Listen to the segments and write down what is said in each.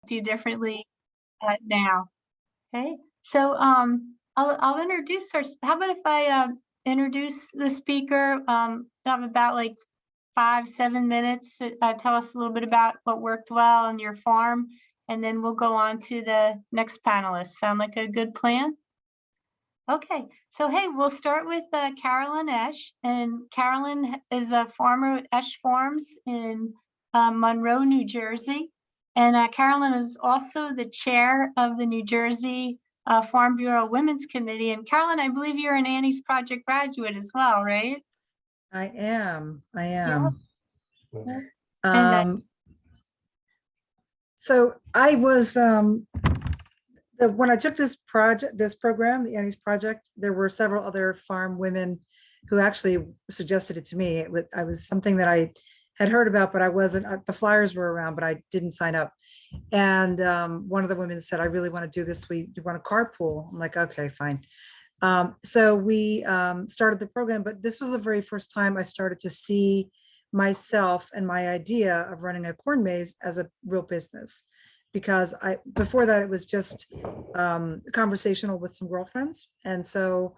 do differently now. Okay, so I'll introduce our. How about if I introduce the speaker? Have about like 5, 7 minutes. Tell us a little bit about what worked well on your farm, and then we'll go on to the next panelist. Sound like a good plan? Okay, so hey, we'll start with Carolyn Esch, and Carolyn is a farmer at Esch Farms in Monroe, New Jersey. And Carolyn is also the chair of the New Jersey Farm Bureau Women's Committee. And Carolyn, I believe you're an Annie's Project graduate as well, right? I am. I Yeah. am. Yeah. And Um, so I was when I took this program, the Annie's Project, there were several other farm women who actually suggested it to me. I was something that I had heard about, but I wasn't. The flyers were around, but I didn't sign up. And one of the women said, "I really want to do this. We want to carpool." I'm like, "Okay, fine." So we started the program, but this was the very first time I started to see myself and my idea of running a corn maze as a real business. Because before that, it was just conversational with some girlfriends. And so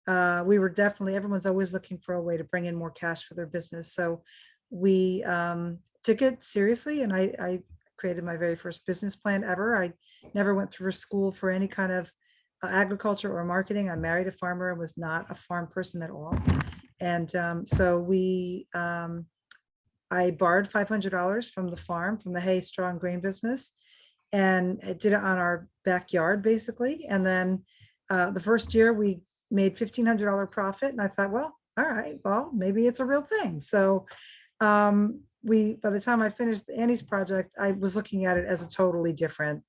we were definitely, everyone's always looking for a way to bring in more cash for their business. So we took it seriously, and I created my very first business plan ever. I never went through school for any kind of agriculture or marketing. I married a farmer and was not a farm person at all. And so I borrowed $500 from the farm, from the hay, straw, and grain business, and I did it on our backyard, basically. And then the first year we made $1,500 profit, and I thought, well, all right, well, maybe it's a real thing. So by the time I finished the Annie's Project, I was looking at it as a totally different,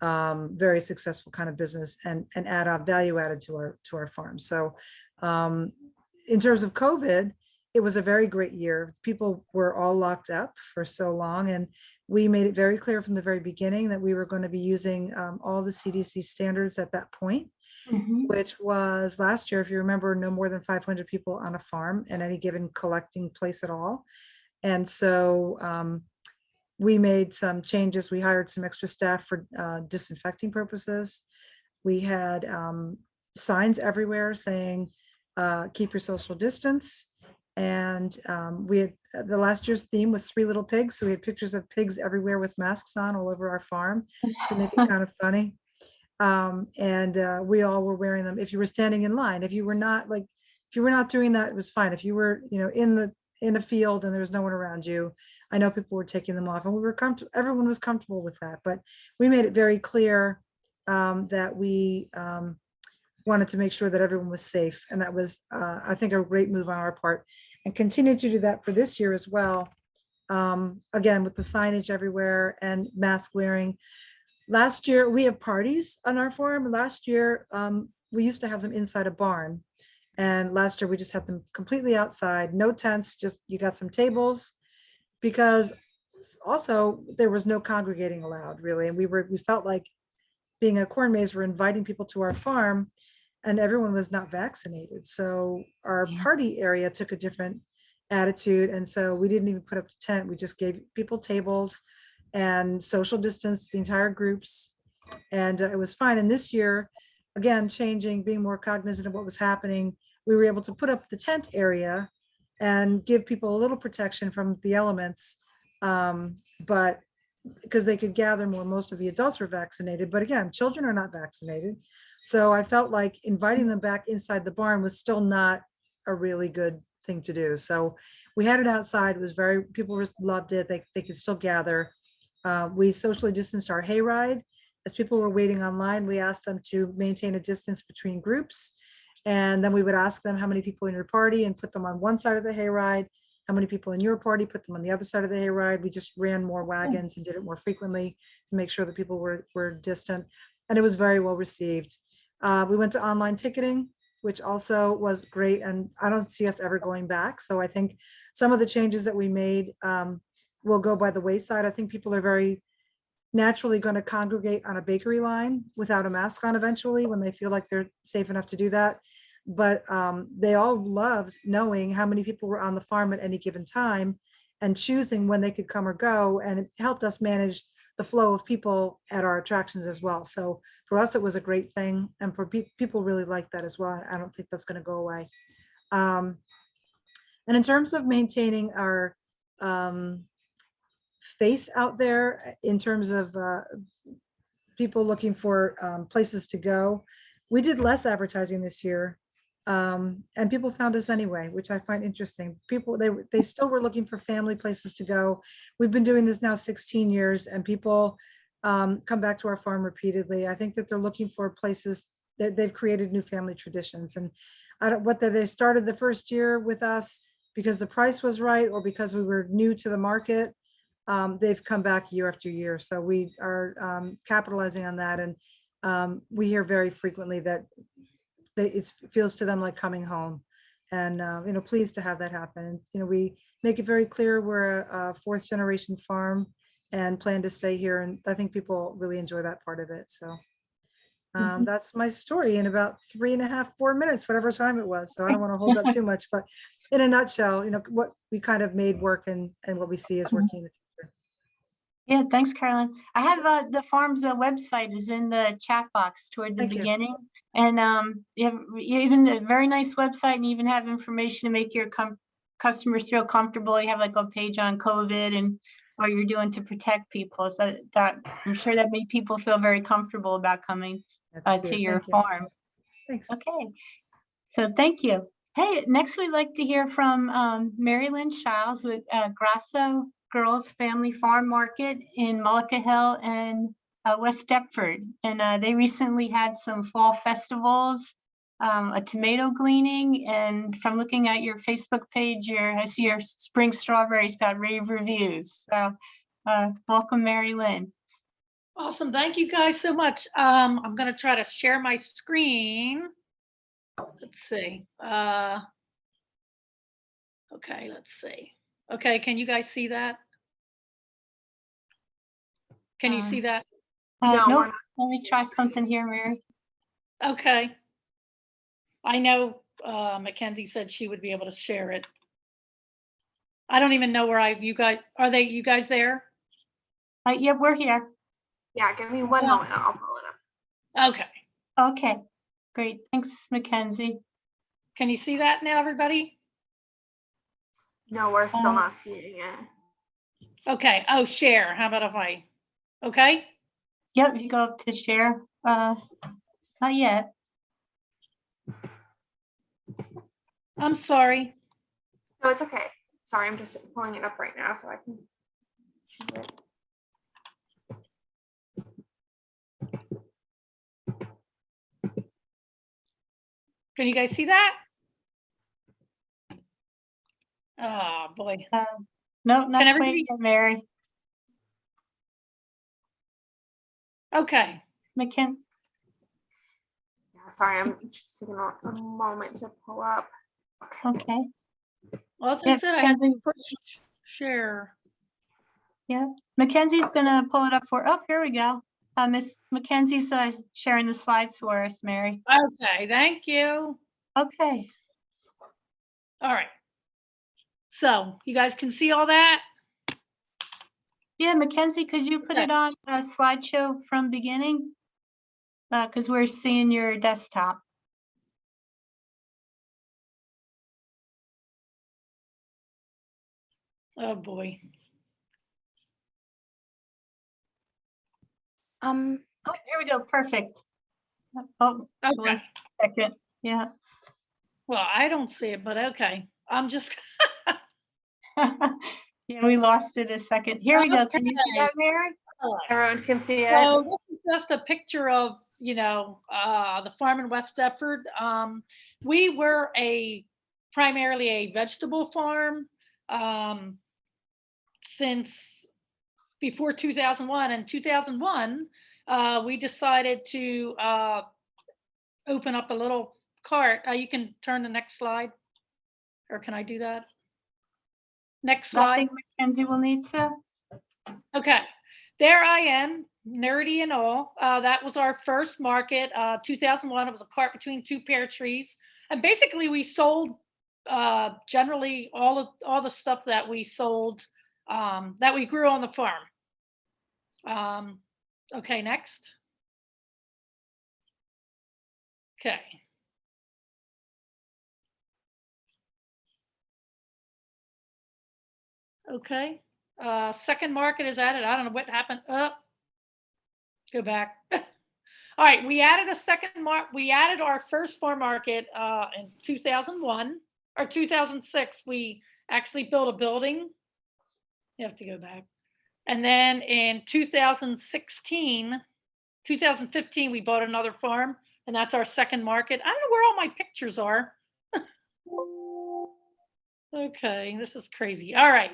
very successful kind of business, and add on value added to our farm. So in terms of COVID, it was a very great year. People were all locked up for so long, and we made it very clear from the very beginning that we were going to be using all the CDC standards at that point, which was last year, if you remember, no more than 500 people on a farm in any given collecting place at all. And so we made some changes. We hired some extra staff for disinfecting purposes. We had signs everywhere saying, keep your social distance. And we had the last year's theme was 3 little pigs. So we had pictures of pigs everywhere with masks on all over our farm to make it kind of funny. And we all were wearing them. If you were standing in line, if you were not doing that, it was fine. If you were, in a field and there was no one around you, I know people were taking them off, and we were comfortable. Everyone was comfortable with that, but we made it very clear that we wanted to make sure that everyone was safe. And that was, I think, a great move on our part, and continue to do that for this year as well. Again, with the signage everywhere and mask wearing. Last year, we have parties on our farm. Last year, we used to have them inside a barn. And last year we just had them completely outside, no tents, just you got some tables, because also there was no congregating allowed, really. And we felt like, being a corn maze, we're inviting people to our farm, and everyone was not vaccinated. So our party area took a different attitude. And so we didn't even put up a tent. We just gave people tables and social distance the entire groups. And it was fine. And this year, again, changing, being more cognizant of what was happening, we were able to put up the tent area and give people a little protection from the elements. But because they could gather more, most of the adults were vaccinated, but again, children are not vaccinated. So I felt like inviting them back inside the barn was still not a really good thing to do. So we had it outside. It was people loved it. They could still gather. We socially distanced our hayride. As people were waiting online, we asked them to maintain a distance between groups. And then we would ask them how many people in your party, and put them on one side of the hayride. How many people in your party, put them on the other side of the hayride. We just ran more wagons and did it more frequently to make sure that people were distant. And it was very well received. We went to online ticketing, which also was great. And I don't see us ever going back. So I think some of the changes that we made will go by the wayside. I think people are very naturally going to congregate on a bakery line without a mask on eventually, when they feel like they're safe enough to do that. But they all loved knowing how many people were on the farm at any given time, and choosing when they could come or go. And it helped us manage the flow of people at our attractions as well. So for us, it was a great thing. And for people really like that as well. I don't think that's going to go away. And in terms of maintaining our face out there, in terms of people looking for places to go, we did less advertising this year. And people found us anyway, which I find interesting. People, they still were looking for family places to go. We've been doing this now 16 years, and people come back to our farm repeatedly. I think that they're looking for places that they've created new family traditions. And I don't, whether they started the first year with us because the price was right or because we were new to the market, they've come back year after year. So we are capitalizing on that. And we hear very frequently that it feels to them like coming home, and pleased to have that happen. We make it very clear we're a fourth generation farm and plan to stay here, and I think people really enjoy that part of it. So that's my story in about 3.5, 4 minutes, whatever time it was. So I don't want to hold up too much, but in a nutshell, what we kind of made work and what we see is working in the future. Yeah, thanks, Carolyn. I have the farm's website is in the chat box toward the Thank you. beginning. And you have even a very nice website, and even have information to make your customers feel comfortable. You have like a page on COVID and what you're doing to protect people. So that I'm sure that made people feel very comfortable about coming to your farm. Thanks. Okay, so thank you. Hey, next we'd like to hear from Mary Lynn Shiles with Grasso Girls Family Farm Market in Mullica Hill and West Deptford. And they recently had some fall festivals, a tomato gleaning, and from looking at your Facebook page, I see your spring strawberries got rave reviews. So welcome, Mary Lynn. Awesome. Thank you guys so much. I'm going to try to share my screen. Let's see. Okay, let's see. Okay, can you guys see that? Can you see that? No, let me try something here, Mary. Okay. I know Mackenzie said she would be able to share it. I don't even know where you guys there? Yeah, we're here. Yeah, give me one moment. I'll pull it up. Okay. Okay, great. Thanks, Mackenzie. Can you see that now, everybody? No, we're still not seeing it. Okay. Oh, share. How about if okay? Yep, you go up to share. Not yet. I'm sorry. No, it's okay. Sorry, I'm just pulling it up right now so I can share it. Can you guys see that? Oh, boy. No, not quite yet, Mary. Okay. McKen. Yeah, sorry, I'm just taking a moment to pull up. Okay. Well, as I said, I had to push share. Yeah, Mackenzie's gonna pull it up here we go. Miss Mackenzie's sharing the slides for us, Mary. Okay, thank you. Okay. All right. So you guys can see all that? Yeah, Mackenzie, could you put it on a slideshow from beginning? Because we're seeing your desktop. Oh boy. Oh, here we go. Perfect. Oh, okay. A second. Yeah. Well, I don't see it, but okay. I'm just. Yeah, we lost it a second. Here we go. Can you see that, Mary? Everyone can see it. So this is just a picture of, the farm in West Deptford. We were primarily a vegetable farm since before 2001. In 2001, we decided to open up a little cart. You can turn the next slide, or can I do that? Next slide. I think Mackenzie will need to. Okay, there I am, nerdy and all. That was our first market, 2001. It was a cart between two pear trees, and basically we sold generally all the stuff that we sold that we grew on the farm. Okay, next. Okay. Okay. Second market is added. I don't know what happened. Go back. All right, we added a we added our first farm market in 2001 or 2006. We actually built a building. You have to go back. And then in 2016, 2015, we bought another farm, and that's our second market. I don't know where all my pictures are. Okay, this is crazy. All right.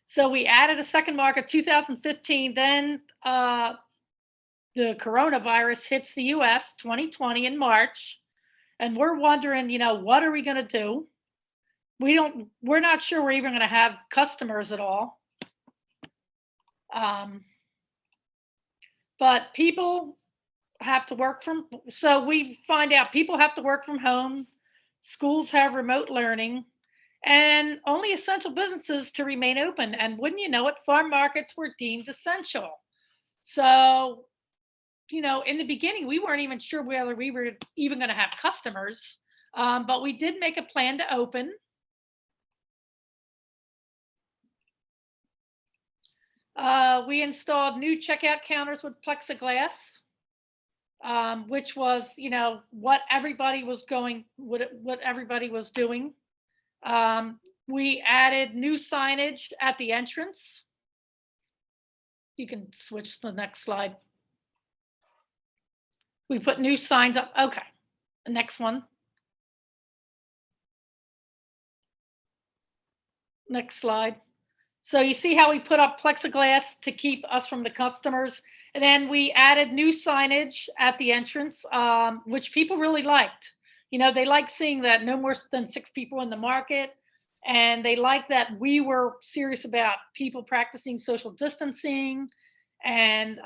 So we added a second market 2015, then the coronavirus hits the US 2020 in March, and we're wondering, what are we going to do? We're not sure we're even going to have customers at all. But people have to work so we find out people have to work from home, schools have remote learning, and only essential businesses to remain open. And wouldn't you know it, farm markets were deemed essential. So, in the beginning, we weren't even sure whether we were even going to have customers, but we did make a plan to open. We installed new checkout counters with plexiglass, which was, what everybody was what everybody was doing. We added new signage at the entrance. You can switch to the next slide. We put new signs up. Okay, the next one. Next slide. So you see how we put up plexiglass to keep us from the customers. And then we added new signage at the entrance, which people really liked. They liked seeing that no more than 6 people in the market. And they liked that we were serious about people practicing social distancing. And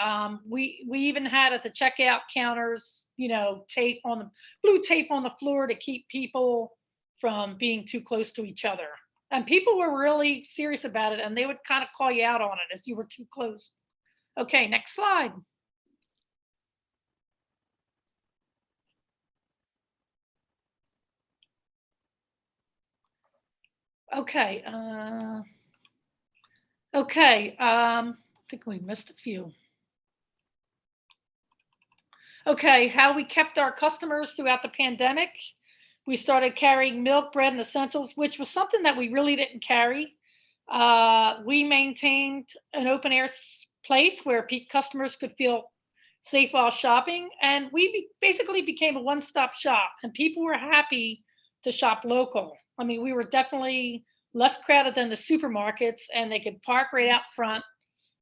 we even had at the checkout counters, blue tape on the floor to keep people from being too close to each other. And people were really serious about it, and they would kind of call you out on it if you were too close. Okay, next slide. Okay. I think we missed a few. Okay, how we kept our customers throughout the pandemic. We started carrying milk, bread, and essentials, which was something that we really didn't carry. We maintained an open air place where customers could feel safe while shopping. And we basically became a one-stop shop, and people were happy to shop local. I mean, we were definitely less crowded than the supermarkets, and they could park right out front,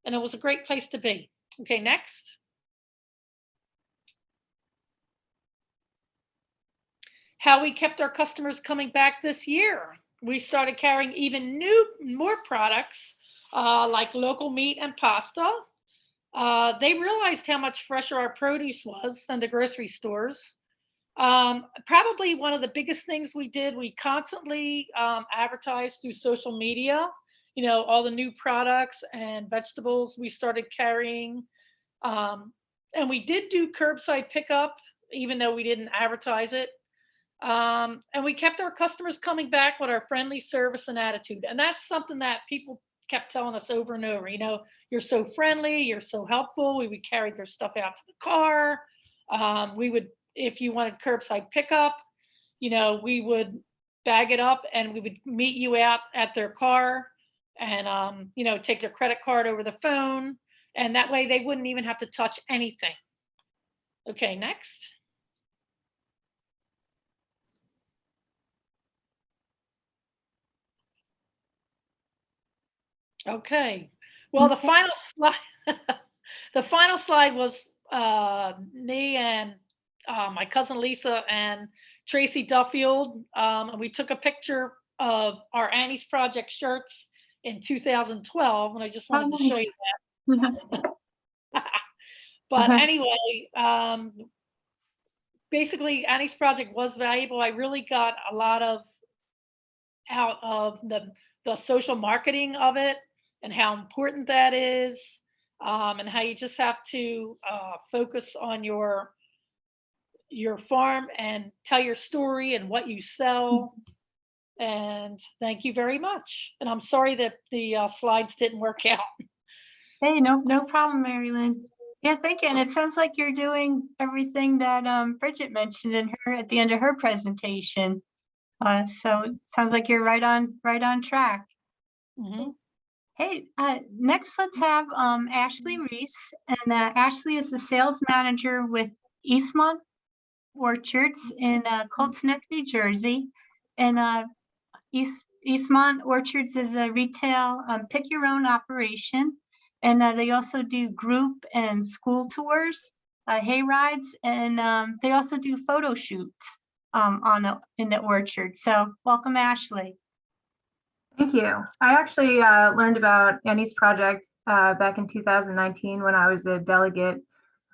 and it was a great place to be. Okay, next. How we kept our customers coming back this year. We started carrying even more products like local meat and pasta. They realized how much fresher our produce was than the grocery stores. Probably one of the biggest things we did, we constantly advertised through social media, all the new products and vegetables we started carrying. And we did do curbside pickup, even though we didn't advertise it. And we kept our customers coming back with our friendly service and attitude. And that's something that people kept telling us over and over, you're so friendly, you're so helpful. We would carry their stuff out to the car. We would, if you wanted curbside pickup, we would bag it up and we would meet you out at their car and, take their credit card over the phone. And that way they wouldn't even have to touch anything. Okay, next. Okay. Well, the final slide was me and my cousin Lisa and Tracy Duffield. And we took a picture of our Annie's Project shirts in 2012, and I just wanted to show you that. But anyway, basically Annie's Project was valuable. I really got a lot of out of the social marketing of it and how important that is, and how you just have to focus on your farm and tell your story and what you sell. And thank you very much. And I'm sorry that the slides didn't work out. Hey, no problem, Mary Lynn. Yeah, thank you. And it sounds like you're doing everything that Bridget mentioned in her at the end of her presentation. So it sounds like you're right on track. Mhm. Hey, next let's have Ashley Reese, and Ashley is the sales manager with Eastmont Orchards in Colts Neck, New Jersey. And Eastmont Orchards is a retail pick your own operation, and they also do group and school tours, hay rides, and they also do photo shoots in the orchard. So welcome, Ashley. Thank you. I actually learned about Annie's project back in 2019 when I was a delegate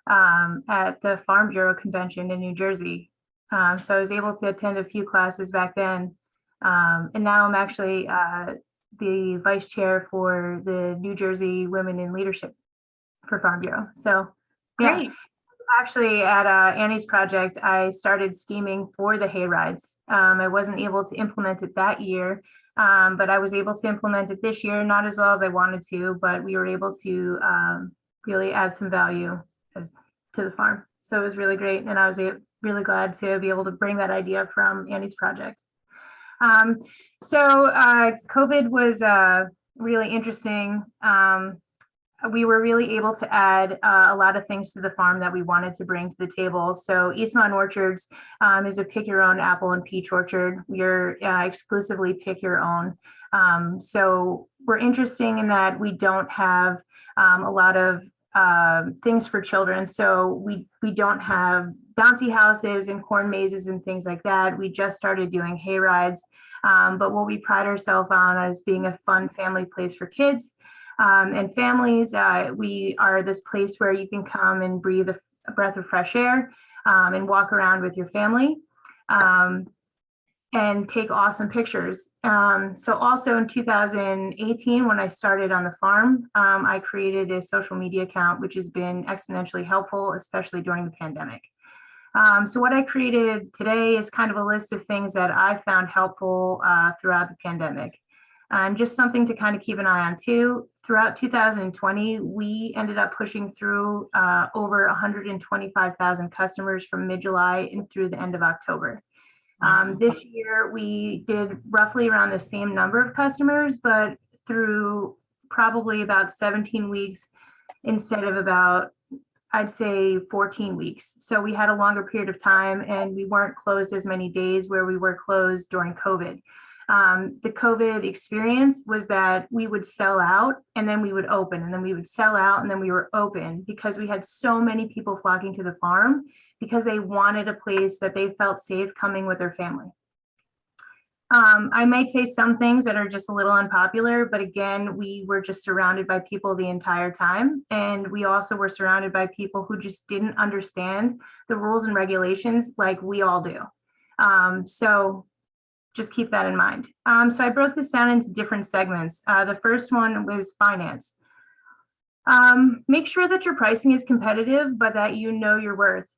at the Farm Bureau convention in New Jersey. So I was able to attend a few classes back then. And now I'm actually the vice chair for the New Jersey Women in Leadership for Farm Bureau. So yeah, Great. actually at Annie's project, I started scheming for the hay rides. I wasn't able to implement it that year. But I was able to implement it this year, not as well as I wanted to, but we were able to really add some value to the farm. So it was really great. And I was really glad to be able to bring that idea from Annie's project. COVID was really interesting. We were really able to add a lot of things to the farm that we wanted to bring to the table. So Eastmont Orchards is a pick your own apple and peach orchard. We're exclusively pick your own. So we're interesting in that we don't have a lot of things for children. So we don't have bouncy houses and corn mazes and things like that. We just started doing hay rides. But what we pride ourselves on is being a fun family place for kids. And families, we are this place where you can come and breathe a breath of fresh air and walk around with your family and take awesome pictures. So also in 2018, when I started on the farm, I created a social media account, which has been exponentially helpful, especially during the pandemic. So what I created today is kind of a list of things that I found helpful throughout the pandemic. Just something to kind of keep an eye on too. Throughout 2020, we ended up pushing through over 125,000 customers from mid-July and through the end of October. This year, we did roughly around the same number of customers, but through probably about 17 weeks instead of about, I'd say 14 weeks. So we had a longer period of time and we weren't closed as many days where we were closed during COVID. The COVID experience was that we would sell out and then we would open and then we would sell out and then we were open because we had so many people flocking to the farm because they wanted a place that they felt safe coming with their family. I might say some things that are just a little unpopular, but again, we were just surrounded by people the entire time. And we also were surrounded by people who just didn't understand the rules and regulations like we all do. So just keep that in mind. So I broke this down into different segments. The first one was finance. Make sure that your pricing is competitive, but that you know your worth.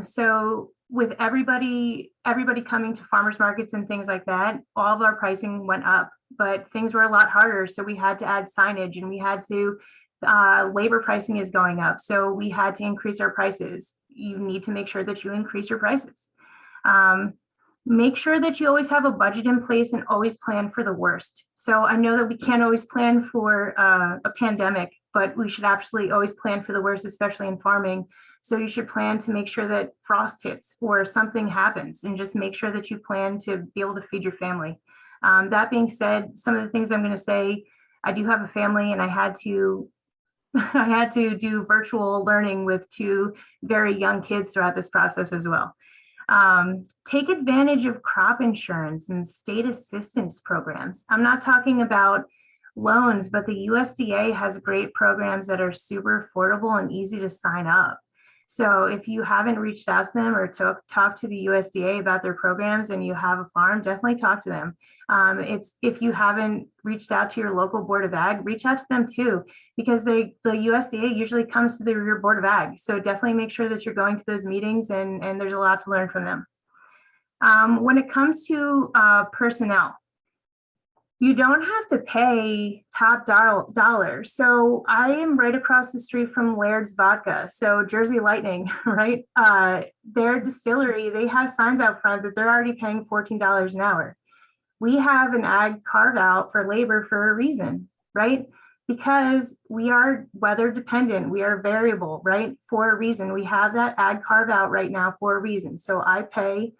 So with everybody coming to farmers markets and things like that, all of our pricing went up, but things were a lot harder. So we had to add signage and we had to, labor pricing is going up. So we had to increase our prices. You need to make sure that you increase your prices. Make sure that you always have a budget in place and always plan for the worst. So I know that we can't always plan for a pandemic, but we should absolutely always plan for the worst, especially in farming. So you should plan to make sure that frost hits or something happens and just make sure that you plan to be able to feed your family. That being said, some of the things I'm going to say, I do have a family and I had to do virtual learning with two very young kids throughout this process as well. Take advantage of crop insurance and state assistance programs. I'm not talking about loans, but the USDA has great programs that are super affordable and easy to sign up. So if you haven't reached out to them or talked to the USDA about their programs and you have a farm, definitely talk to them. If you haven't reached out to your local Board of Ag, reach out to them too, because the USDA usually comes to your Board of Ag. So definitely make sure that you're going to those meetings, and there's a lot to learn from them. When it comes to personnel, you don't have to pay top dollar. So I am right across the street from Laird's Vodka. So Jersey Lightning, right? Their distillery, they have signs out front that they're already paying $14 an hour. We have an ag carve out for labor for a reason, right? Because we are weather dependent, we are variable, right? For a reason. We have that ag carve out right now for a reason. So I pay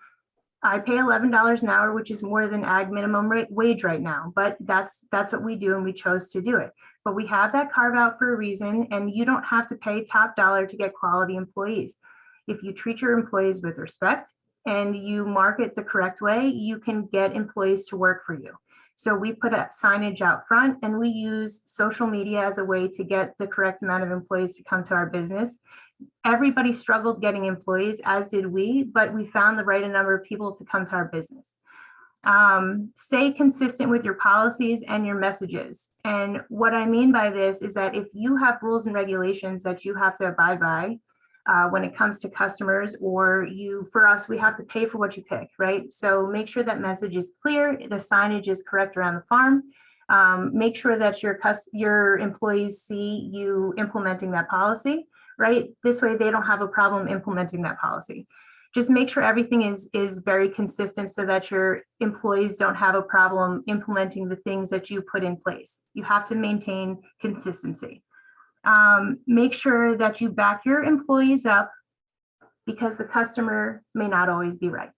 $11 an hour, which is more than ag minimum wage right now, but that's what we do, and we chose to do it. But we have that carve out for a reason, and you don't have to pay top dollar to get quality employees. If you treat your employees with respect and you market the correct way, you can get employees to work for you. So we put a signage out front, and we use social media as a way to get the correct amount of employees to come to our business. Everybody struggled getting employees, as did we, but we found the right number of people to come to our business. Stay consistent with your policies and your messages. And what I mean by this is that if you have rules and regulations that you have to abide by when it comes to customers, or for us, we have to pay for what you pick, right? So make sure that message is clear, the signage is correct around the farm. Make sure that your employees see you implementing that policy, right? This way they don't have a problem implementing that policy. Just make sure everything is very consistent so that your employees don't have a problem implementing the things that you put in place. You have to maintain consistency. Make sure that you back your employees up, because the customer may not always be right.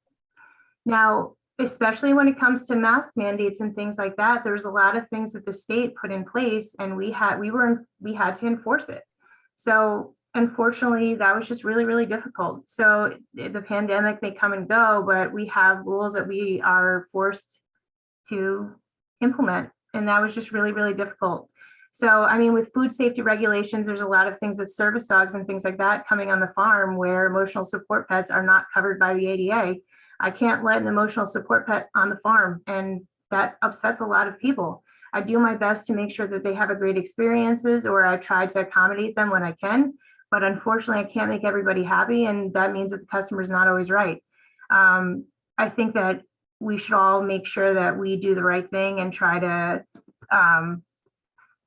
Now, especially when it comes to mask mandates and things like that, there's a lot of things that the state put in place, and we had to enforce it. So unfortunately, that was just really, really difficult. So the pandemic may come and go, but we have rules that we are forced to implement. And that was just really, really difficult. So, I mean, with food safety regulations, there's a lot of things with service dogs and things like that coming on the farm where emotional support pets are not covered by the ADA. I can't let an emotional support pet on the farm, and that upsets a lot of people. I do my best to make sure that they have a great experiences, or I try to accommodate them when I can. But unfortunately, I can't make everybody happy, and that means that the customer is not always right. I think that we should all make sure that we do the right thing and try to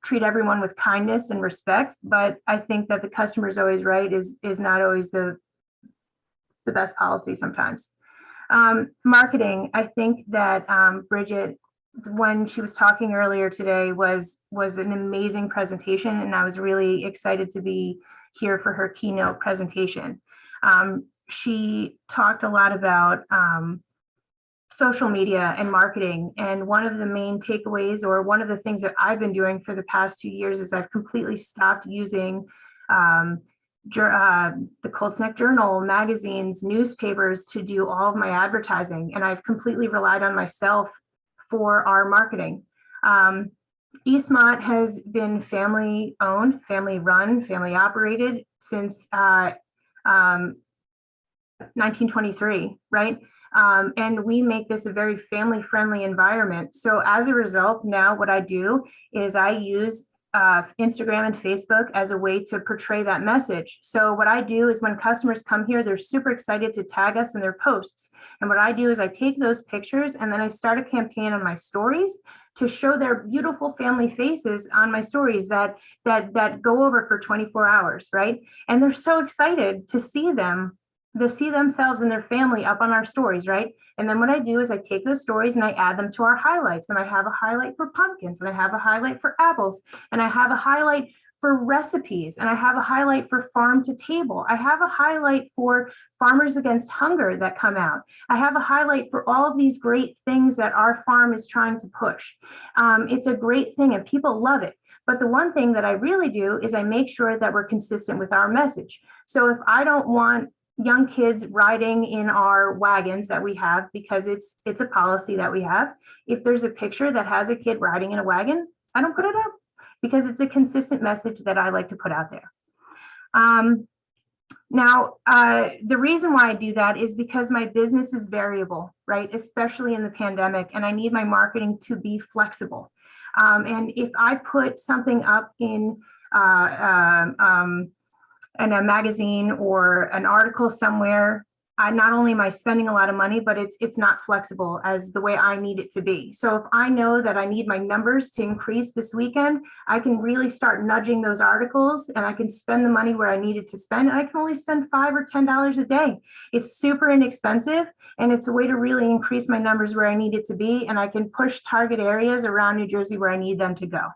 treat everyone with kindness and respect. But I think that the customer is always right is not always the best policy sometimes. Marketing, I think that Bridget, when she was talking earlier today, was an amazing presentation, and I was really excited to be here for her keynote presentation. She talked a lot about social media and marketing, and one of the main takeaways, or one of the things that I've been doing for the past 2 years, is I've completely stopped using the Colts Neck Journal, magazines, newspapers to do all of my advertising, and I've completely relied on myself for our marketing. Eastmont has been family owned, family run, family operated since 1923, right? And we make this a very family friendly environment. So as a result, now what I do is I use Instagram and Facebook as a way to portray that message. So what I do is when customers come here, they're super excited to tag us in their posts. And what I do is I take those pictures and then I start a campaign on my stories to show their beautiful family faces on my stories that go over for 24 hours, right? And they're so excited to see them, to see themselves and their family up on our stories, right? And then what I do is I take those stories and I add them to our highlights, and I have a highlight for pumpkins, and I have a highlight for apples, and I have a highlight for recipes, and I have a highlight for farm to table. I have a highlight for Farmers Against Hunger that come out. I have a highlight for all of these great things that our farm is trying to push. It's a great thing and people love it. But the one thing that I really do is I make sure that we're consistent with our message. So if I don't want young kids riding in our wagons that we have, because it's a policy that we have, if there's a picture that has a kid riding in a wagon, I don't put it up, because it's a consistent message that I like to put out there. Now, the reason why I do that is because my business is variable, right? Especially in the pandemic, and I need my marketing to be flexible. And if I put something up in a magazine or an article somewhere, I not only am I spending a lot of money, but it's not flexible as the way I need it to be. So if I know that I need my numbers to increase this weekend, I can really start nudging those articles, and I can spend the money where I need it to spend. And I can only spend $5 or $10 a day. It's super inexpensive, and it's a way to really increase my numbers where I need it to be. And I can push target areas around New Jersey where I need them to go.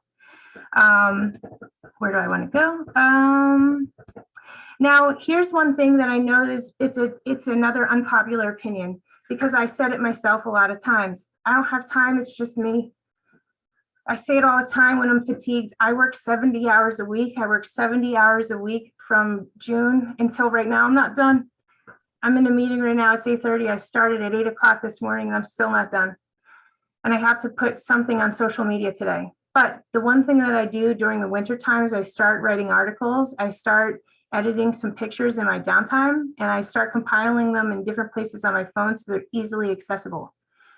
Where do I want to go? Now, here's one thing that I know is it's another unpopular opinion, because I said it myself a lot of times. I don't have time. It's just me. I say it all the time when I'm fatigued. I work 70 hours a week. I work 70 hours a week from June until right now. I'm not done. I'm in a meeting right now. It's 8:30. I started at 8 o'clock this morning and I'm still not done. And I have to put something on social media today. But the one thing that I do during the winter time is I start writing articles. I start editing some pictures in my downtime, and I start compiling them in different places on my phone so they're easily accessible.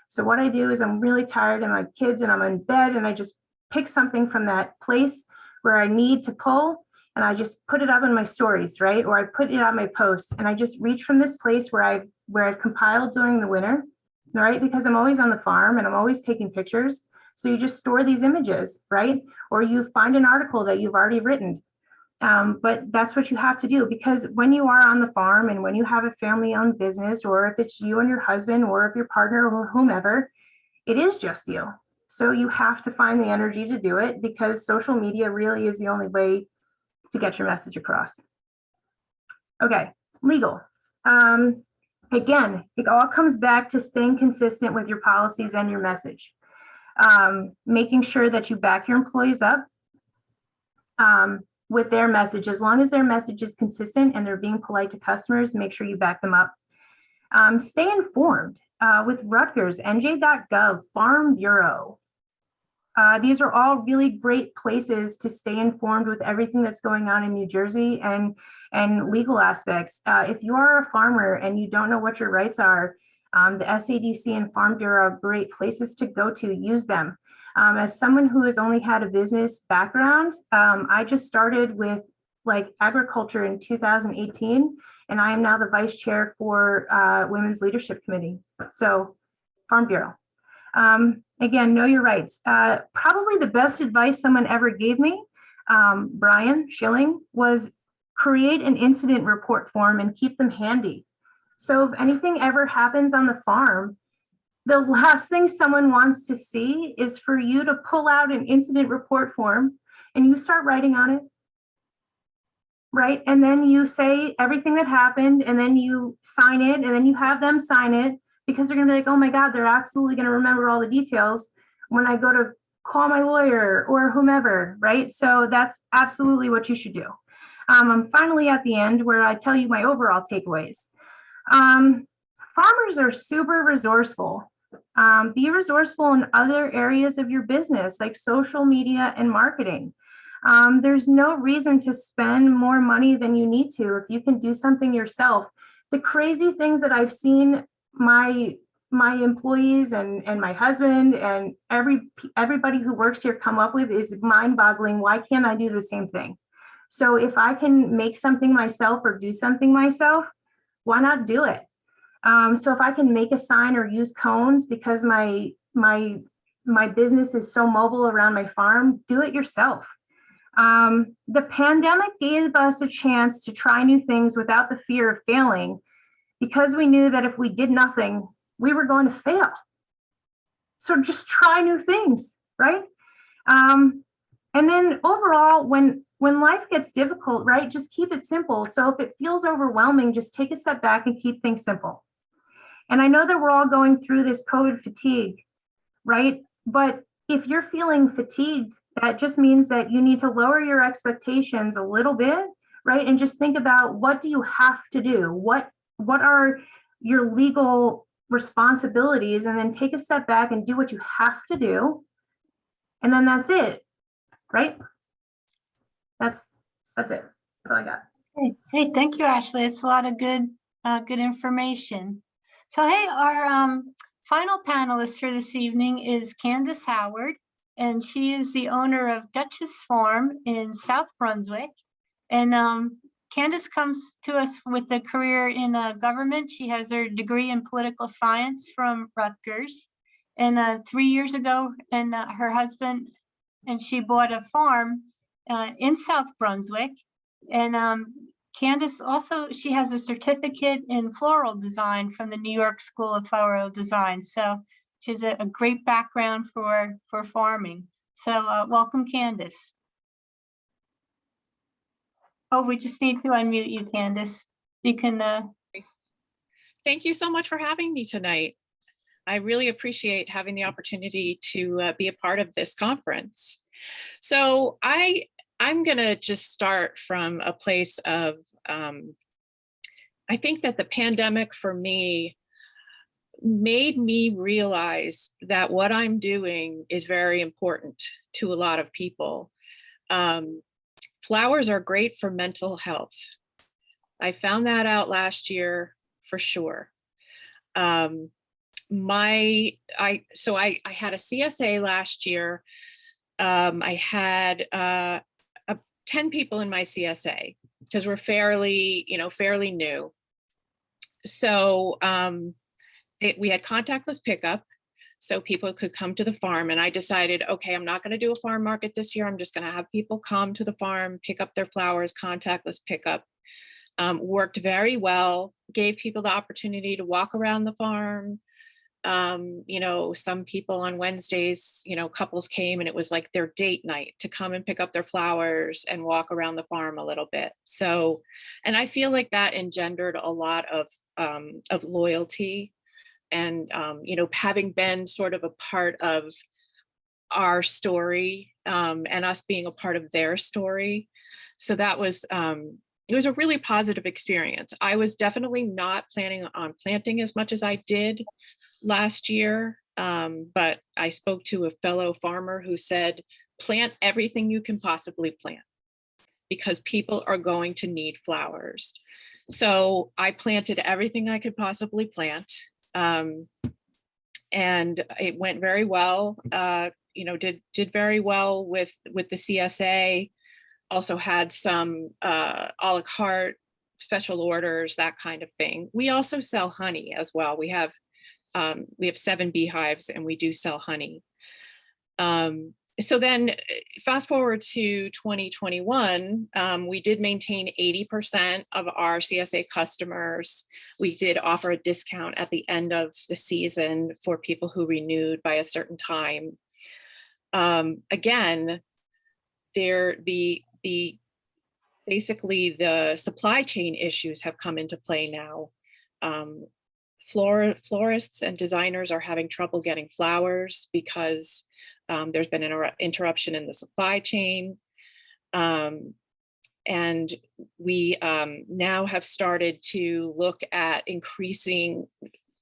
So what I do is I'm really tired and my kids and I'm in bed, and I just pick something from that place where I need to pull, and I just put it up in my stories, right? Or I put it on my post, and I just reach from this place where I've compiled during the winter, right? Because I'm always on the farm and I'm always taking pictures. So you just store these images, right? Or you find an article that you've already written. But that's what you have to do, because when you are on the farm and when you have a family-owned business, or if it's you and your husband, or if your partner or whomever, it is just you. So you have to find the energy to do it, because social media really is the only way to get your message across. Okay, legal. Again, it all comes back to staying consistent with your policies and your message. Making sure that you back your employees up with their message. As long as their message is consistent and they're being polite to customers, make sure you back them up. Stay informed with Rutgers, NJ.gov, Farm Bureau. These are all really great places to stay informed with everything that's going on in New Jersey and legal aspects. If you are a farmer and you don't know what your rights are, the SADC and Farm Bureau are great places to go to. Use them. As someone who has only had a business background, I just started with agriculture in 2018, and I am now the vice chair for Women's Leadership Committee. So Farm Bureau. Again, know your rights. Probably the best advice someone ever gave me, Brian Schilling, was create an incident report form and keep them handy. So if anything ever happens on the farm, the last thing someone wants to see is for you to pull out an incident report form and you start writing on it, right? And then you say everything that happened, and then you sign it, and then you have them sign it, because they're gonna be like, oh my God, they're absolutely gonna remember all the details when I go to call my lawyer or whomever, right? So that's absolutely what you should do. I'm finally at the end where I tell you my overall takeaways. Farmers are super resourceful. Be resourceful in other areas of your business, like social media and marketing. There's no reason to spend more money than you need to if you can do something yourself. The crazy things that I've seen my employees and my husband and everybody who works here come up with is mind-boggling. Why can't I do the same thing? So if I can make something myself or do something myself, why not do it? So if I can make a sign or use cones because my business is so mobile around my farm, do it yourself. The pandemic gave us a chance to try new things without the fear of failing, because we knew that if we did nothing, we were going to fail. So just try new things, right? And then overall, when life gets difficult, right, just keep it simple. So if it feels overwhelming, just take a step back and keep things simple. And I know that we're all going through this COVID fatigue, right? But if you're feeling fatigued, that just means that you need to lower your expectations a little bit, right? And just think about, what do you have to do? What are your legal responsibilities? And then take a step back and do what you have to do. And then that's it, right? That's it. That's all I got. Hey, thank you, Ashley. It's a lot of good information. So, hey, our final panelist for this evening is Candace Howard, and she is the owner of Duchess Farm in South Brunswick. And Candace comes to us with a career in government. She has her degree in political science from Rutgers. And 3 years ago, and her husband and she bought a farm in South Brunswick. And Candace also, she has a certificate in floral design from the New York School of Floral Design. So she has a great background for farming. So welcome, Candace. Oh, we just need to unmute you, Candace. You can. Thank you so much for having me tonight. I really appreciate having the opportunity to be a part of this conference. So I'm going to just start from a place of, I think that the pandemic for me made me realize that what I'm doing is very important to a lot of people. Flowers are great for mental health. I found that out last year for sure. I had a CSA last year. I had 10 people in my CSA because we're fairly new. So we had contactless pickup, so people could come to the farm. And I decided, okay, I'm not going to do a farm market this year. I'm just going to have people come to the farm, pick up their flowers, contactless pickup. Worked very well, gave people the opportunity to walk around the farm. Some people on Wednesdays, couples came and it was like their date night to come and pick up their flowers and walk around the farm a little bit. So, and I feel like that engendered a lot of loyalty and, having been sort of a part of our story and us being a part of their story. So that was, it was a really positive experience. I was definitely not planning on planting as much as I did last year, but I spoke to a fellow farmer who said, plant everything you can possibly plant because people are going to need flowers. So I planted everything I could possibly plant. And it went very well, did very well with the CSA. Also had some a la carte special orders, that kind of thing. We also sell honey as well. We have 7 beehives and we do sell honey. So then fast forward to 2021, we did maintain 80% of our CSA customers. We did offer a discount at the end of the season for people who renewed by a certain time. Again, basically the supply chain issues have come into play now. Florists and designers are having trouble getting flowers because there's been an interruption in the supply chain. And we now have started to look at increasing,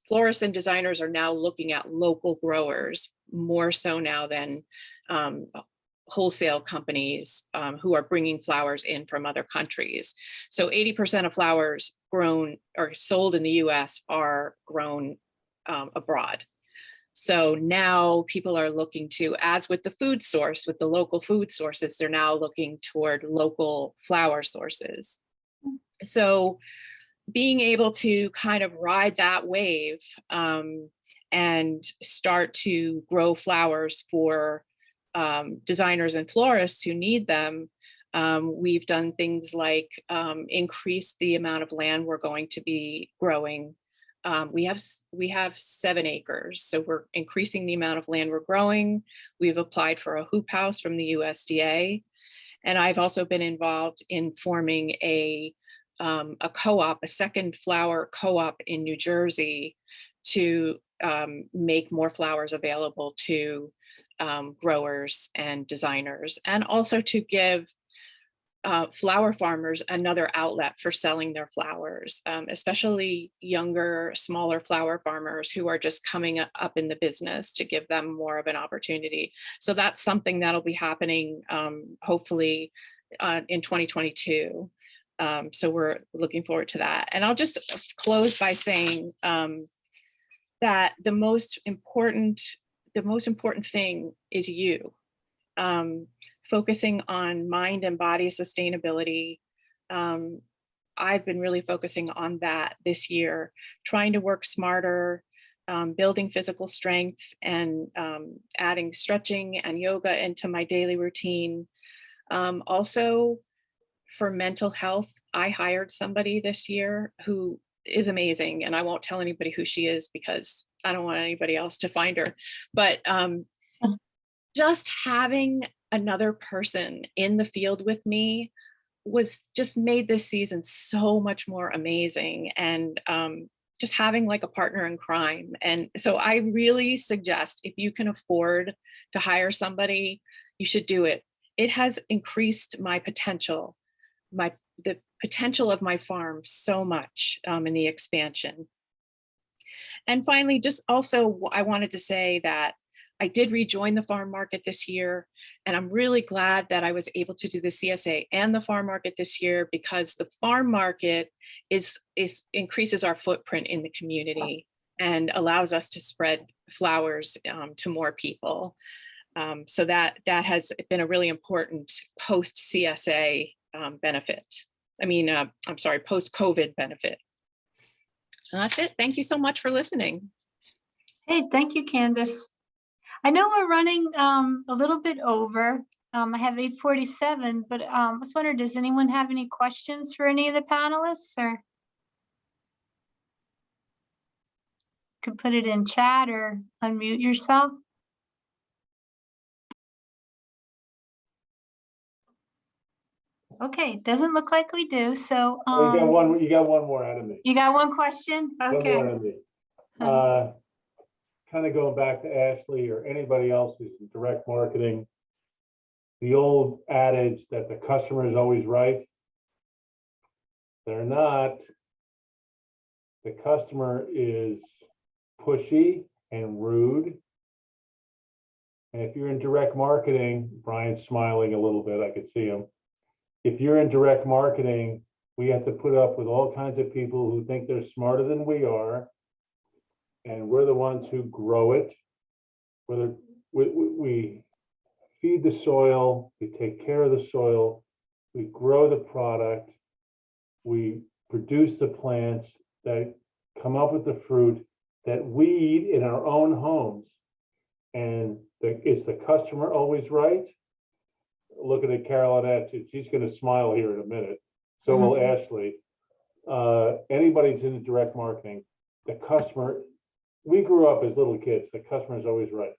florists and designers are now looking at local growers more so now than wholesale companies who are bringing flowers in from other countries. So 80% of flowers grown or sold in the US are grown abroad. So now people are looking to, as with the food source, with the local food sources, they're now looking toward local flower sources. So being able to kind of ride that wave and start to grow flowers for designers and florists who need them, we've done things like increase the amount of land we're going to be growing. We have 7 acres, so we're increasing the amount of land we're growing. We've applied for a hoop house from the USDA, and I've also been involved in forming a co-op, a second flower co-op in New Jersey to make more flowers available to growers and designers, and also to give flower farmers another outlet for selling their flowers, especially younger, smaller flower farmers who are just coming up in the business, to give them more of an opportunity. So that's something that'll be happening hopefully in 2022. So we're looking forward to that. And I'll just close by saying that the most important thing is you. Focusing on mind and body sustainability. I've been really focusing on that this year, trying to work smarter, building physical strength, and adding stretching and yoga into my daily routine. Also, for mental health, I hired somebody this year who is amazing, and I won't tell anybody who she is because I don't want anybody else to find her. But just having another person in the field with me was just made this season so much more amazing, and just having like a partner in crime. And so I really suggest, if you can afford to hire somebody, you should do it. It has increased my potential, the potential of my farm so much in the expansion. And finally, just also, I wanted to say that I did rejoin the farm market this year, and I'm really glad that I was able to do the CSA and the farm market this year, because the farm market increases our footprint in the community and allows us to spread flowers to more people. So that has been a really important post CSA benefit. I'm sorry, post-COVID benefit. And that's it. Thank you so much for listening. Hey, thank you, Candace. I know we're running a little bit over. I have 8:47, but I was wondering, does anyone have any questions for any of the panelists, or could put it in chat or unmute yourself? Okay, doesn't look like we do. So You got one more out of me. you got one question? One more Okay. out of me. Kind of going back to Ashley or anybody else who's in direct marketing, the old adage that the customer is always right. They're not. The customer is pushy and rude. And if you're in direct marketing, Brian's smiling a little bit, I could see him. If you're in direct marketing, we have to put up with all kinds of people who think they're smarter than we are. And we're the ones who grow it. Whether we feed the soil, we take care of the soil, we grow the product, we produce the plants that come up with the fruit that we eat in our own homes. And is the customer always right? Looking at Carolynette, she's going to smile here in a minute. So will Ashley. Anybody's in direct marketing, the customer. We grew up as little kids. The customer is always right.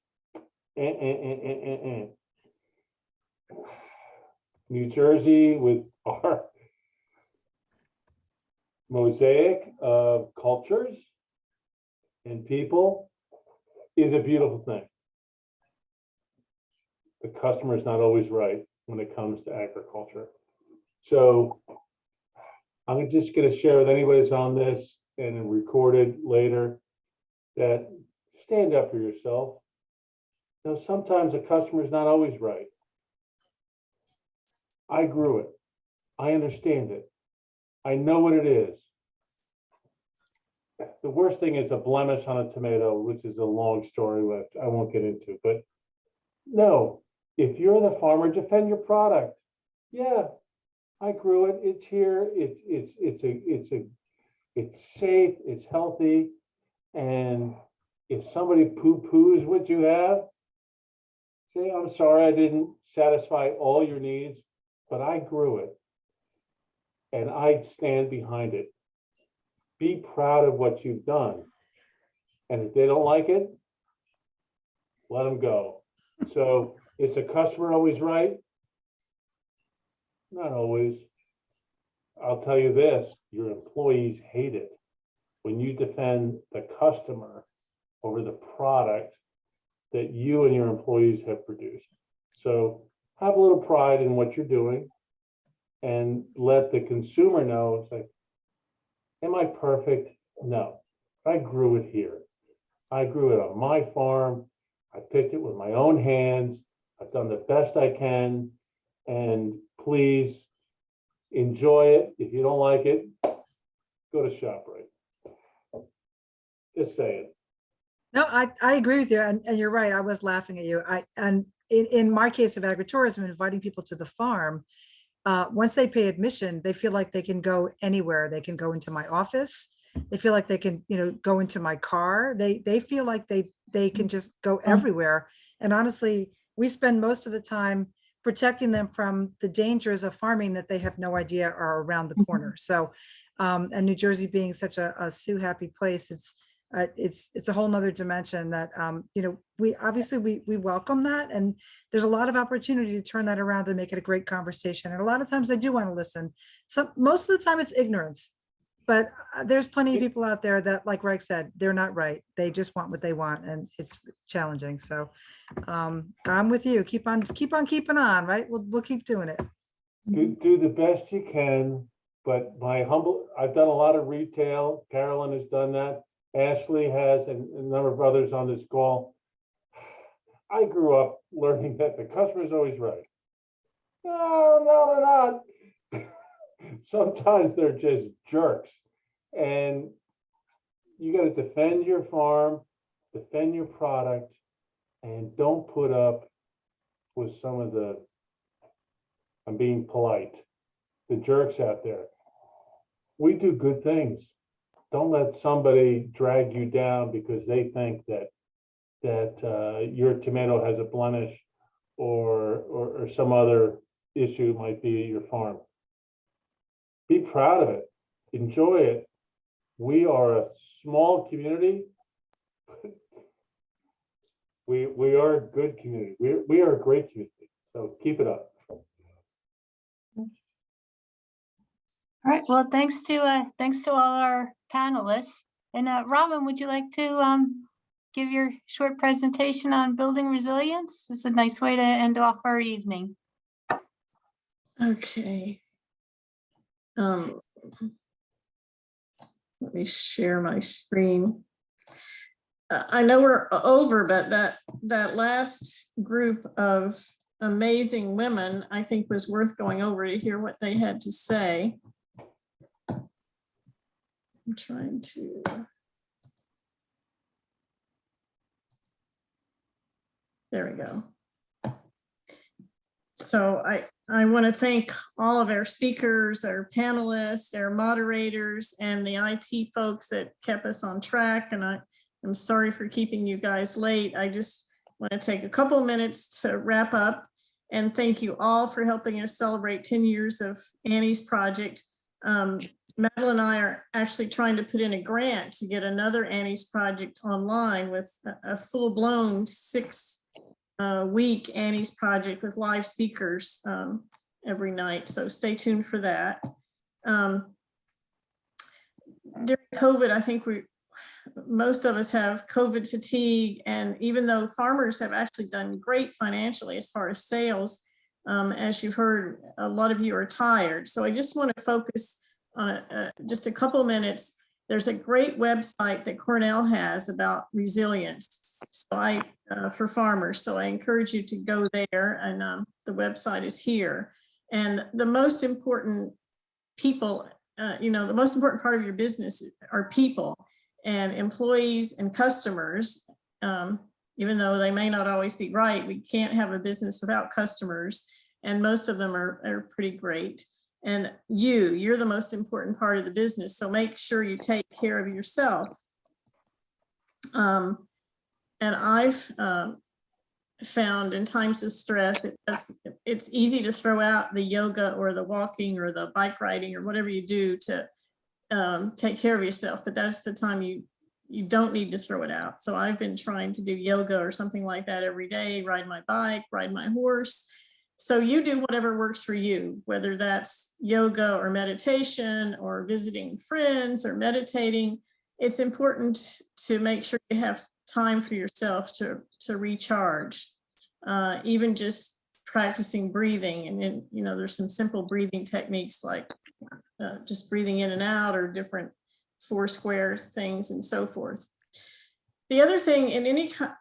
New Jersey, with our mosaic of cultures and people, is a beautiful thing. The customer is not always right when it comes to agriculture. So I'm just going to share with anybody that's on this and recorded later that stand up for yourself. You know, sometimes the customer is not always right. I grew it. I understand it. I know what it is. The worst thing is a blemish on a tomato, which is a long story which I won't get into. But no, if you're the farmer, defend your product. Yeah, I grew it. It's here. It's safe. It's healthy. And if somebody poo-poos what you have, say, I'm sorry, I didn't satisfy all your needs, but I grew it and I stand behind it. Be proud of what you've done. And if they don't like it, let them go. So is the customer always right? Not always. I'll tell you this, your employees hate it when you defend the customer over the product that you and your employees have produced. So have a little pride in what you're doing and let the consumer know, it's like, am I perfect? No, I grew it here. I grew it on my farm. I picked it with my own hands. I've done the best I can. And please enjoy it. If you don't like it, go to ShopRite. Just saying. No, I agree with you, and you're right. I was laughing at you. And in my case of agritourism, inviting people to the farm, once they pay admission, they feel like they can go anywhere. They can go into my office. They feel like they can, go into my car. They feel like they can just go everywhere. And honestly, we spend most of the time protecting them from the dangers of farming that they have no idea are around the corner. So, and New Jersey being such a Sioux happy place, it's a whole nother dimension that, we obviously we welcome that. And there's a lot of opportunity to turn that around and make it a great conversation. And a lot of times they do want to listen. So most of the time it's ignorance, but there's plenty of people out there that, like Greg said, they're not right. They just want what they want, and it's challenging. So I'm with you. Keep on keeping on, right? We'll keep doing it. Do the best you can, but I've done a lot of retail. Carolyn has done that. Ashley has, and a number of others on this call. I grew up learning that the customer is always right. No, they're not. Sometimes they're just jerks. And you got to defend your farm, defend your product, and don't put up with some of I'm being polite, the jerks out there. We do good things. Don't let somebody drag you down because they think that your tomato has a blemish or some other issue might be at your farm. Be proud of it. Enjoy it. We are a small community. We are a good community. We are a great community. So keep it up. All right, well, thanks to all our panelists. And Robin, would you like to give your short presentation on building resilience? It's a nice way to end off our evening. Okay. Let me share my screen. I know we're over, but that last group of amazing women, I think, was worth going over to hear what they had to say. I'm trying to. There we go. So I want to thank all of our speakers, our panelists, our moderators, and the IT folks that kept us on track. And I'm sorry for keeping you guys late. I just want to take a couple minutes to wrap up and thank you all for helping us celebrate 10 years of Annie's project. Madeline and I are actually trying to put in a grant to get another Annie's project online with a full-blown 6-week Annie's project with live speakers every night. So stay tuned for that. During COVID, I think most of us have COVID fatigue, and even though farmers have actually done great financially as far as sales, as you've heard, a lot of you are tired. So I just want to focus on just a couple minutes. There's a great website that Cornell has about resilience. So for farmers. So I encourage you to go there, and the website is here. And the most important people, the most important part of your business are people and employees and customers. Even though they may not always be right, we can't have a business without customers, and most of them are pretty great. And you're the most important part of the business. So make sure you take care of yourself. And I've found in times of stress, it's easy to throw out the yoga or the walking or the bike riding or whatever you do to take care of yourself, but that's the time you don't need to throw it out. So I've been trying to do yoga or something like that every day, ride my bike, ride my horse. So you do whatever works for you, whether that's yoga or meditation or visiting friends or meditating. It's important to make sure you have time for yourself to recharge, even just practicing breathing. And then, there's some simple breathing techniques like just breathing in and out, or different 4 square things and so forth. The other thing,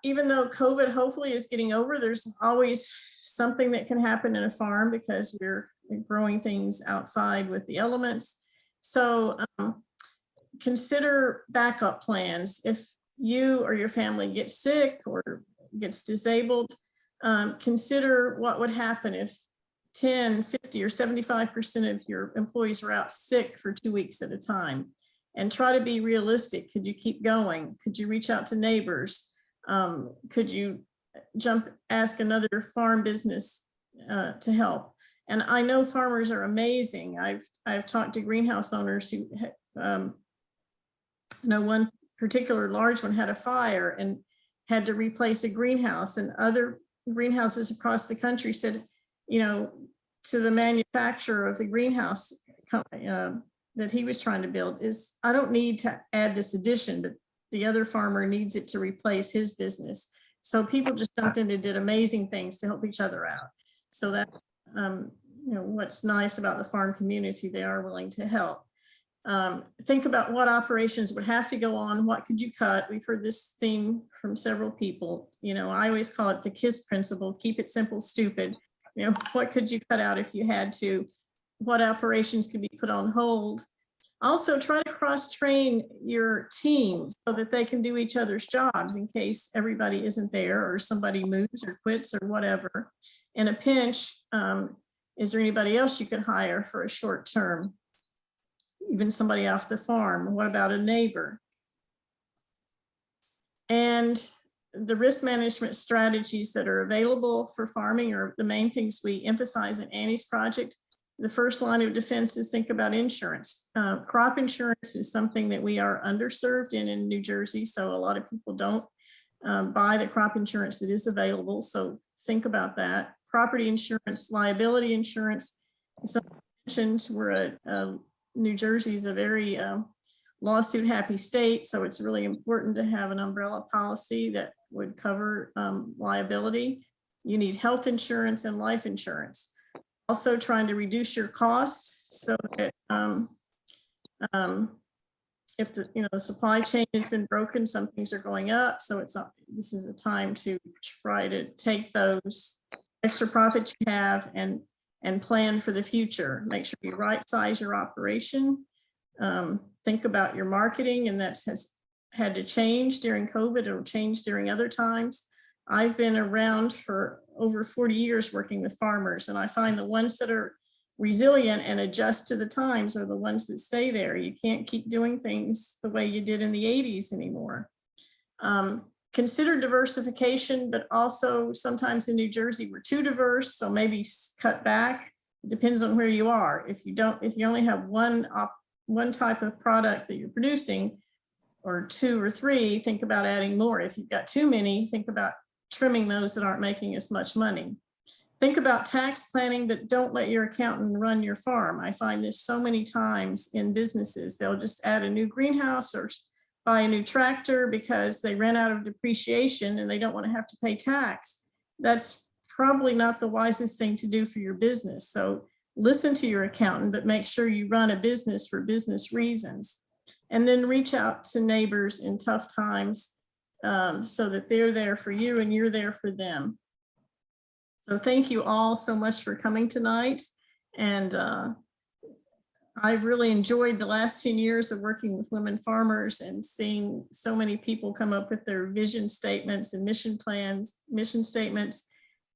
even though COVID hopefully is getting over, there's always something that can happen in a farm because we're growing things outside with the elements. So consider backup plans. If you or your family gets sick or gets disabled, consider what would happen if 10, 50, or 75% of your employees are out sick for 2 weeks at a time. And try to be realistic. Could you keep going? Could you reach out to neighbors? Could you ask another farm business to help? And I know farmers are amazing. I've talked to greenhouse owners who, one particular large one had a fire and had to replace a greenhouse, and other greenhouses across the country said, to the manufacturer of the greenhouse that he was trying to build, is I don't need to add this addition, but the other farmer needs it to replace his business. So people just jumped in and did amazing things to help each other out. So that, what's nice about the farm community, they are willing to help. Think about what operations would have to go on. What could you cut? We've heard this theme from several people. I always call it the KISS principle, keep it simple, stupid. What could you cut out if you had to? What operations could be put on hold? Also, try to cross-train your team so that they can do each other's jobs in case everybody isn't there or somebody moves or quits or whatever. In a pinch, is there anybody else you could hire for a short term? Even somebody off the farm. What about a neighbor? And the risk management strategies that are available for farming are the main things we emphasize in Annie's project. The first line of defense is think about insurance. Crop insurance is something that we are underserved in New Jersey. So a lot of people don't buy the crop insurance that is available. So think about that. Property insurance, liability insurance. As I mentioned, New Jersey is a very lawsuit happy state. So it's really important to have an umbrella policy that would cover liability. You need health insurance and life insurance. Also trying to reduce your costs so that if the supply chain has been broken, some things are going up. So this is a time to try to take those extra profits you have and plan for the future. Make sure you right size your operation. Think about your marketing, and that has had to change during COVID. It'll change during other times. I've been around for over 40 years working with farmers, and I find the ones that are resilient and adjust to the times are the ones that stay there. You can't keep doing things the way you did in the 80s anymore. Consider diversification, but also sometimes in New Jersey we're too diverse, so maybe cut back. It depends on where you are. If you only have one type of product that you're producing, or 2 or 3, think about adding more. If you've got too many, think about trimming those that aren't making as much money. Think about tax planning, but don't let your accountant run your farm. I find this so many times in businesses. They'll just add a new greenhouse or buy a new tractor because they ran out of depreciation and they don't want to have to pay tax. That's probably not the wisest thing to do for your business. So listen to your accountant, but make sure you run a business for business reasons. And then reach out to neighbors in tough times so that they're there for you and you're there for them. So thank you all so much for coming tonight. And I've really enjoyed the last 10 years of working with women farmers and seeing so many people come up with their vision statements and mission plans, mission statements,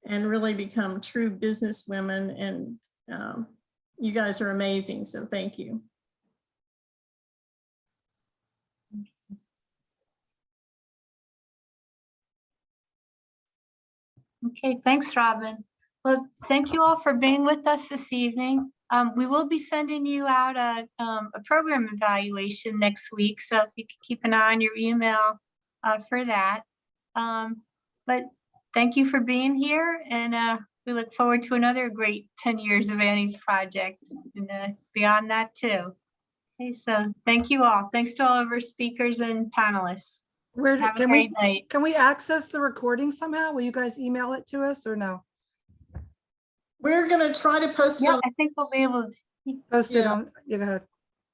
and really become true business women. And you guys are amazing. So thank you. Okay, thanks, Robin. Well, thank you all for being with us this evening. We will be sending you out a program evaluation next week, so if you can keep an eye on your email for that. But thank you for being here, and we look forward to another great 10 years of Annie's project and beyond that too. Okay, so thank you all. Thanks to all of our speakers and panelists. Have a great night. Can we access the recording somehow? Will you guys email it to us or no? We're going to try to post it Yeah, on. I think we'll be able to. Post it on, you go ahead.